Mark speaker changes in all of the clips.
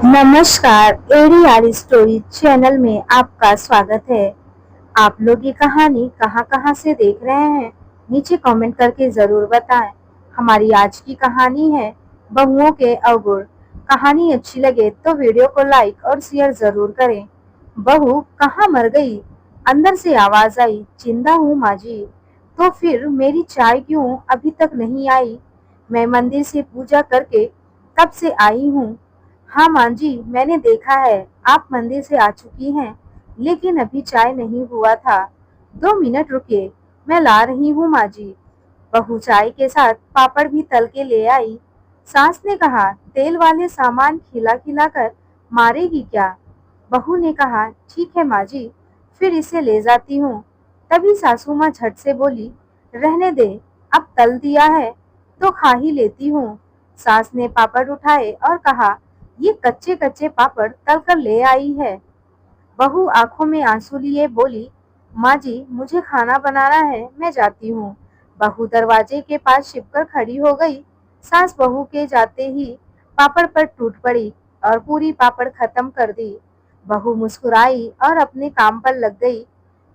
Speaker 1: नमस्कार, ADR story channel में आपका स्वागत है। आप लोग ये कहानी कहाँ-कहाँ से देख रहे हैं, नीचे कमेंट करके ज़रूर बताएं। हमारी आज की कहानी है बहुओं के अवगुण। कहानी अच्छी लगे तो वीडियो को लाइक और शेयर ज़रूर करें। बहू कहाँ मर गई? अंदर से आवाज़ आई, जिंदा हूँ माँ जी। तो फिर मेरी चाय क्यों अभी तक नहीं आई? मैं मंदिर से पूजा करके कब से आई हूँ। हाँ माँ जी, मैंने देखा है आप मंदिर से आ चुकी हैं, लेकिन अभी चाय नहीं हुआ था। 2 मिनट रुकिए, मैं ला रही हूँ माँ जी। बहू चाय के साथ पापड़ भी तल के ले आई। सास ने कहा, तेल वाले सामान खिला खिला कर मारेगी क्या? बहू ने कहा, ठीक है माँ जी, फिर इसे ले जाती हूँ। तभी सासू माँ झट से बोली, रहने दे, अब तल दिया है तो खा ही लेती हूँ। सास ने पापड़ उठाए और कहा, ये कच्चे कच्चे पापड़ तल कर ले आई है। बहू आंखों में आंसू लिए बोली, माँ जी मुझे खाना बनाना है, मैं जाती हूँ। बहू दरवाजे के पास छिपकर खड़ी हो गई। सास बहू के जाते ही पापड़ पर टूट पड़ी और पूरी पापड़ खत्म कर दी। बहू मुस्कुराई और अपने काम पर लग गई।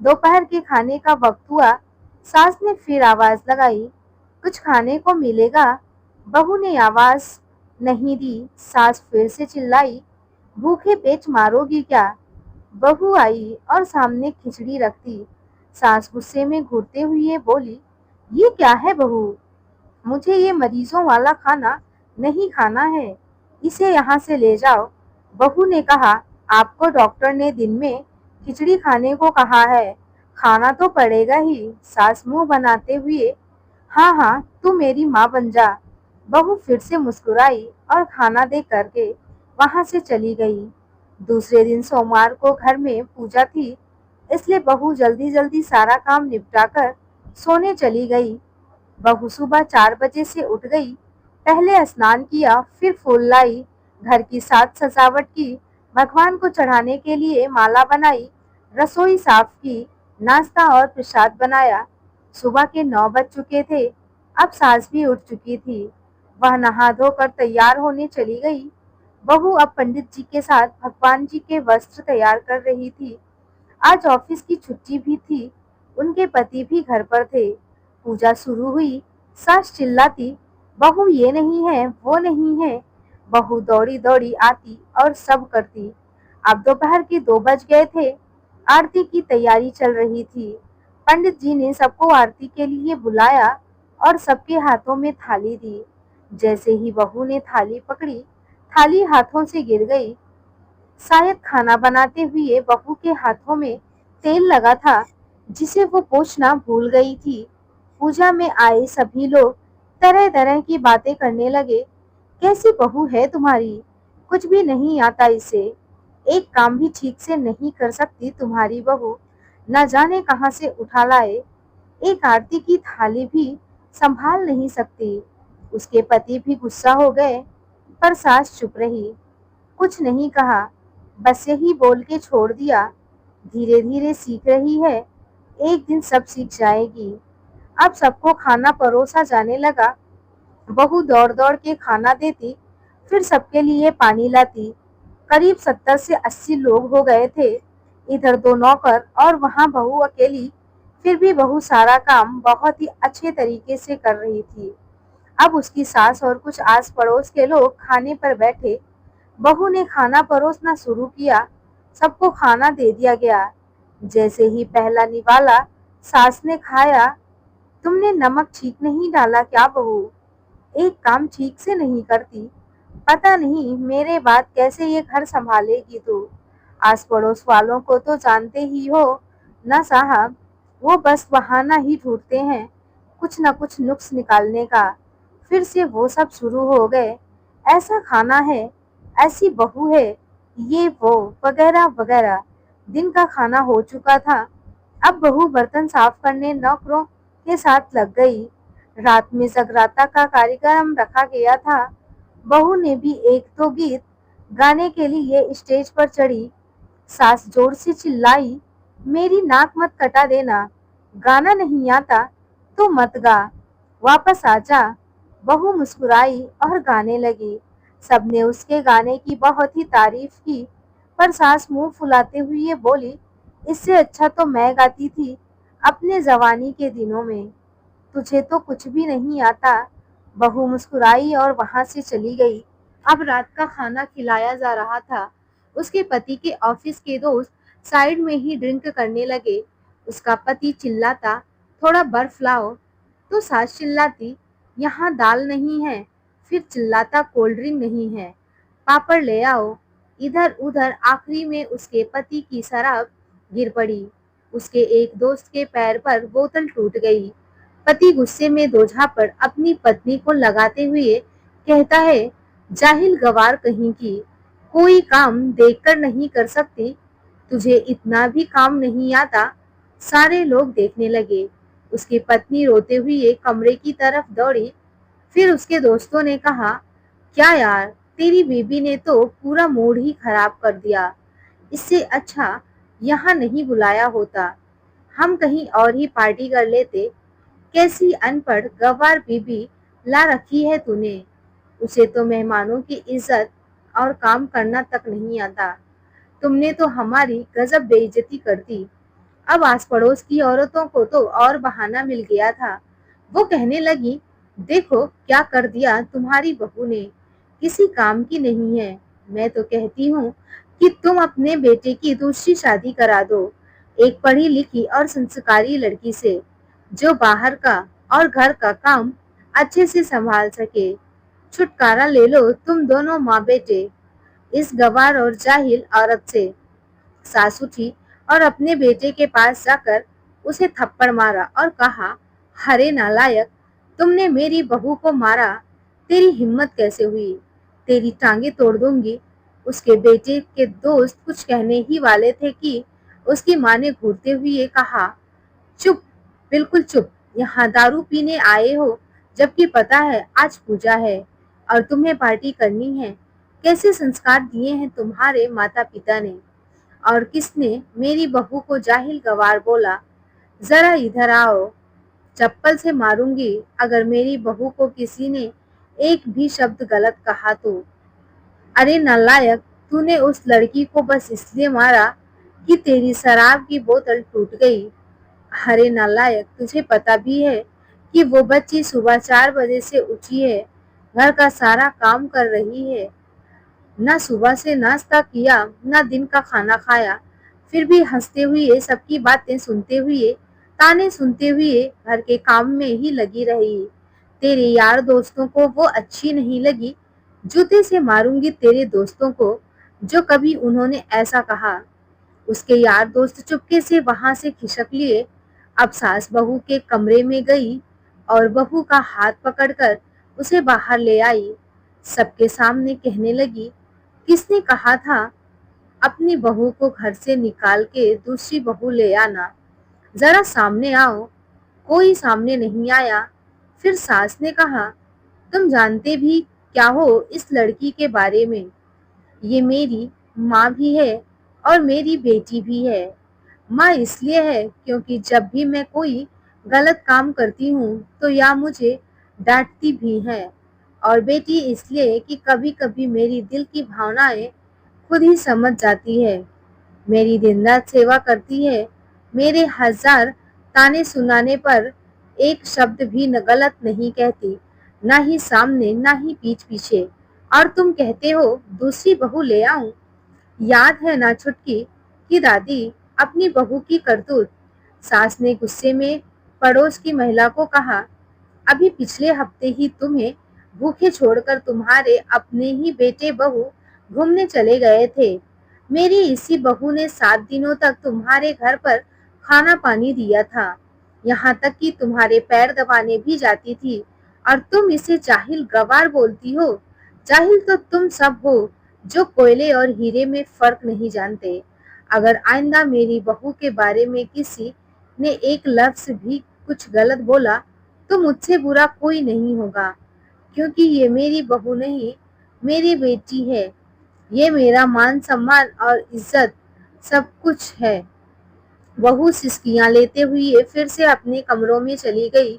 Speaker 1: दोपहर के खाने का वक्त हुआ। सास ने फिर आवाज लगाई, कुछ खाने को मिलेगा? बहू ने आवाज नहीं दी। सास फिर से चिल्लाई, भूखे पेट मारोगी क्या? बहू आई और सामने खिचड़ी रख दी। सास गुस्से में घूरते हुए बोली, ये क्या है बहू? मुझे ये मरीजों वाला खाना नहीं खाना है, इसे यहाँ से ले जाओ। बहू ने कहा, आपको डॉक्टर ने दिन में खिचड़ी खाने को कहा है, खाना तो पड़ेगा ही। सास मुंह बनाते हुए, हाँ हाँ तू मेरी माँ बन जा। बहू फिर से मुस्कुराई और खाना दे करके वहां से चली गई। दूसरे दिन सोमवार को घर में पूजा थी, इसलिए बहू जल्दी जल्दी सारा काम निपटाकर सोने चली गई। बहू सुबह 4 बजे से उठ गई। पहले स्नान किया, फिर फूल लाई, घर की साज सजावट की, भगवान को चढ़ाने के लिए माला बनाई, रसोई साफ की, नाश्ता और प्रसाद बनाया। सुबह के 9 बज चुके थे। अब सास भी उठ चुकी थी। वह नहा धोकर तैयार होने चली गई। बहू अब पंडित जी के साथ भगवान जी के वस्त्र तैयार कर रही थी। आज ऑफिस की छुट्टी भी थी। उनके पति भी घर पर थे। पूजा शुरू हुई। सास चिल्लाती, बहू ये नहीं है, वो नहीं है। बहू दौड़ी दौड़ी आती और सब करती। अब दोपहर के 2 बज गए थे। आरती की तैयारी चल रही थी। पंडित जी ने सबको आरती के लिए बुलाया और सबके हाथों में थाली दी। जैसे ही बहू ने थाली पकड़ी, थाली हाथों से गिर गई। शायद खाना बनाते हुए बहू के हाथों में तेल लगा था, जिसे वो पोंछना भूल गई थी। पूजा में आए सभी लोग तरह तरह की बातें करने लगे। कैसी बहू है तुम्हारी, कुछ भी नहीं आता इसे, एक काम भी ठीक से नहीं कर सकती तुम्हारी बहू, न जाने कहां से उठा लाए, एक आरती की थाली भी संभाल नहीं सकती। उसके पति भी गुस्सा हो गए, पर सास चुप रही, कुछ नहीं कहा, बस यही बोल के छोड़ दिया, धीरे धीरे सीख रही है, एक दिन सब सीख जाएगी। अब सबको खाना परोसा जाने लगा। बहू दौड़ दौड़ के खाना देती, फिर सबके लिए पानी लाती। करीब 70 से 80 लोग हो गए थे। इधर 2 नौकर और वहां बहू अकेली। फिर भी बहू सारा काम बहुत ही अच्छे तरीके से कर रही थी। अब उसकी सास और कुछ आस पड़ोस के लोग खाने पर बैठे। बहू ने खाना परोसना शुरू किया। सबको खाना दे दिया गया। जैसे ही पहला निवाला सास ने खाया, तुमने नमक ठीक नहीं डाला क्या बहू? एक काम ठीक से नहीं करती, पता नहीं मेरे बाद कैसे ये घर संभालेगी तू। आस पड़ोस वालों को तो जानते ही हो ना साहब, वो बस बहाना ही ढूंढते हैं, कुछ न कुछ नुक्स निकालने का। फिर से वो सब शुरू हो गए, ऐसा खाना है, ऐसी बहू है, ये वो वगैरह वगैरह। दिन का खाना हो चुका था। अब बहू बर्तन साफ करने नौकरों के साथ लग गई। रात में जगराता का कार्यक्रम रखा गया था। बहू ने भी एक दो गीत गाने के लिए स्टेज पर चढ़ी। सास जोर से चिल्लाई, मेरी नाक मत कटा देना, गाना नहीं आता तो मत गा, वापस आ जा। बहू मुस्कुराई और गाने लगी। सबने उसके गाने की बहुत ही तारीफ की, पर सास मुंह फुलाते हुए बोली, इससे अच्छा तो मैं गाती थी अपने जवानी के दिनों में। तुझे तो कुछ भी नहीं आता। बहू मुस्कुराई और वहां से चली गई। अब रात का खाना खिलाया जा रहा था। उसके पति के ऑफिस के दोस्त साइड में ही ड्रिंक करने लगे। उसका पति चिल्लाता, थोड़ा बर्फ लाओ, तो सास चिल्लाती, यहाँ दाल नहीं है, फिर चिल्लाता, कोल्ड ड्रिंक नहीं है, पापड़ ले आओ। इधर उधर आखिरी में उसके पति की शराब गिर पड़ी। उसके एक दोस्त के पैर पर बोतल टूट गई। पति गुस्से में दोझा पर अपनी पत्नी को लगाते हुए कहता है, जाहिल गवार कहीं की, कोई काम देखकर नहीं कर सकती, तुझे इतना भी काम नहीं आता। सारे लोग देखने लगे। उसकी पत्नी रोते हुए कमरे की तरफ दौड़ी। फिर उसके दोस्तों ने कहा, क्या यार, तेरी बीबी ने तो पूरा मूड ही खराब कर दिया। इससे अच्छा यहाँ नहीं बुलाया होता, हम कहीं और ही पार्टी कर लेते। कैसी अनपढ़ गंवार बीबी ला रखी है तूने। उसे तो मेहमानों की इज्जत और काम करना तक नहीं आता। तुमने तो हमारी गजब बेइज्जती कर दी। अब आस पड़ोस की औरतों को तो और बहाना मिल गया था। वो कहने लगी, देखो क्या कर दिया तुम्हारी बहू ने, किसी काम की नहीं है। मैं तो कहती हूँ कि तुम अपने बेटे की दूसरी शादी करा दो, एक पढ़ी लिखी और संस्कारी लड़की से, जो बाहर का और घर का काम अच्छे से संभाल सके। छुटकारा ले लो तुम दोनों माँ बेटे इस गंवार और जाहिल औरत से। सास उठी और अपने बेटे के पास जाकर उसे थप्पड़ मारा और कहा, हरे नालायक, तुमने मेरी बहू को मारा, तेरी हिम्मत कैसे हुई, तेरी टांगे तोड़ दूंगी। उसके बेटे के दोस्त कुछ कहने ही वाले थे कि उसकी माँ ने घूरते हुए कहा, चुप, बिल्कुल चुप, यहाँ दारू पीने आए हो, जबकि पता है आज पूजा है और तुम्हें पार्टी करनी है। कैसे संस्कार दिए हैं तुम्हारे माता पिता ने। और किसने मेरी बहू को जाहिल गवार बोला। जरा इधर आओ, चप्पल से मारूंगी अगर मेरी बहू को किसी ने एक भी शब्द गलत कहा तो। अरे नालायक, तूने उस लड़की को बस इसलिए मारा कि तेरी शराब की बोतल टूट गई। अरे नालायक, तुझे पता भी है कि वो बच्ची सुबह 4 बजे से उठी है, घर का सारा काम कर रही है, ना सुबह से नाश्ता किया, ना दिन का खाना खाया, फिर भी हंसते हुए, सबकी बातें सुनते हुए, ताने सुनते हुए घर के काम में ही लगी रही। तेरे यार दोस्तों को वो अच्छी नहीं लगी। जूते से मारूंगी तेरे दोस्तों को जो कभी उन्होंने ऐसा कहा। उसके यार दोस्त चुपके से वहां से खिसक लिए। अब सास बहू के कमरे में गई और बहू का हाथ पकड़कर उसे बाहर ले आई। सबके सामने कहने लगी, किसने कहा था अपनी बहू को घर से निकाल के दूसरी बहू ले आना। जरा सामने आओ। कोई सामने नहीं आया। फिर सास ने कहा, तुम जानते भी क्या हो इस लड़की के बारे में। ये मेरी माँ भी है और मेरी बेटी भी है। माँ इसलिए है क्योंकि जब भी मैं कोई गलत काम करती हूँ तो या मुझे डांटती भी है, और बेटी इसलिए कि कभी कभी मेरी दिल की भावनाएं खुद ही समझ जाती है। मेरी दिन रात सेवा करती है। मेरे 1000 ताने सुनाने पर एक शब्द भी न गलत नहीं कहती, ना ही सामने ना ही पीठ पीछे। और तुम कहते हो दूसरी बहू ले आऊं। याद है ना छुटकी की दादी अपनी बहू की करतूत। सास ने गुस्से में पड़ोस की महिला को कहा, अभी पिछले हफ्ते ही तुम्हें भूखे छोड़कर तुम्हारे अपने ही बेटे बहू घूमने चले गए थे। मेरी इसी बहू ने 7 दिनों तक तुम्हारे घर पर खाना पानी दिया था, यहाँ तक कि तुम्हारे पैर दबाने भी जाती थी, और तुम इसे जाहिल गवार बोलती हो। जाहिल तो तुम सब हो जो कोयले और हीरे में फर्क नहीं जानते। अगर आइंदा मेरी बहू के बारे में किसी ने एक लफ्ज भी कुछ गलत बोला तो मुझसे बुरा कोई नहीं होगा, क्योंकि ये मेरी बहू नहीं, मेरी बेटी है। ये मेरा मान सम्मान और इज्जत सब कुछ है। बहू सिसकियां लेते हुए फिर से अपने कमरों में चली गई।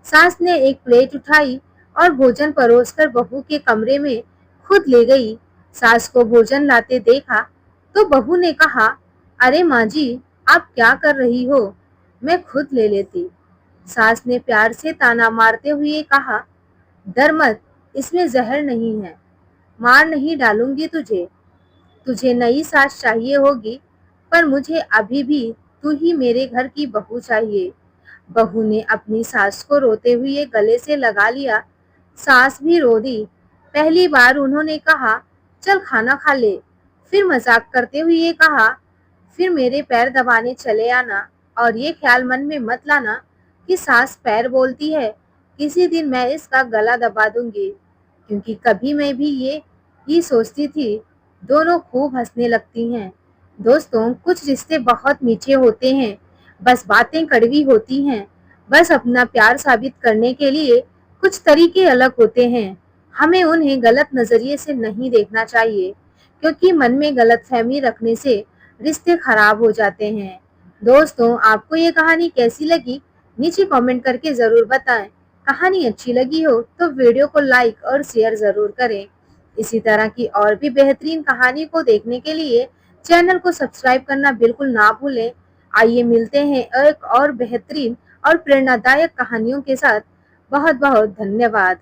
Speaker 1: सास ने एक प्लेट उठाई और भोजन परोसकर बहू के कमरे में खुद ले गई। सास को भोजन लाते देखा तो बहू ने कहा, अरे माँ जी, आप क्या कर रही हो, मैं खुद ले लेती। सास ने प्यार से ताना मारते हुए कहा, डर मत, इसमें जहर नहीं है, मार नहीं डालूंगी तुझे। तुझे नई सास चाहिए होगी, पर मुझे अभी भी तू ही मेरे घर की बहू चाहिए। बहू ने अपनी सास को रोते हुए गले से लगा लिया। सास भी रो दी। पहली बार उन्होंने कहा, चल खाना खा ले। फिर मजाक करते हुए कहा, फिर मेरे पैर दबाने चले आना, और ये ख्याल मन में मत लाना कि सास पैर बोलती है, किसी दिन मैं इसका गला दबा दूंगी। क्योंकि कभी मैं भी ये सोचती थी। दोनों खूब हंसने लगती हैं। दोस्तों, कुछ रिश्ते बहुत मीठे होते हैं, बस बातें कड़वी होती हैं। बस अपना प्यार साबित करने के लिए कुछ तरीके अलग होते हैं। हमें उन्हें गलत नजरिए से नहीं देखना चाहिए, क्योंकि मन में गलतफहमी रखने से रिश्ते खराब हो जाते हैं। दोस्तों, आपको ये कहानी कैसी लगी? नीचे कमेंट करके जरूर बताएं। कहानी अच्छी लगी हो तो वीडियो को लाइक और शेयर जरूर करें। इसी तरह की और भी बेहतरीन कहानी को देखने के लिए चैनल को सब्सक्राइब करना बिल्कुल ना भूलें। आइए मिलते हैं एक और बेहतरीन और प्रेरणादायक कहानियों के साथ। बहुत बहुत धन्यवाद।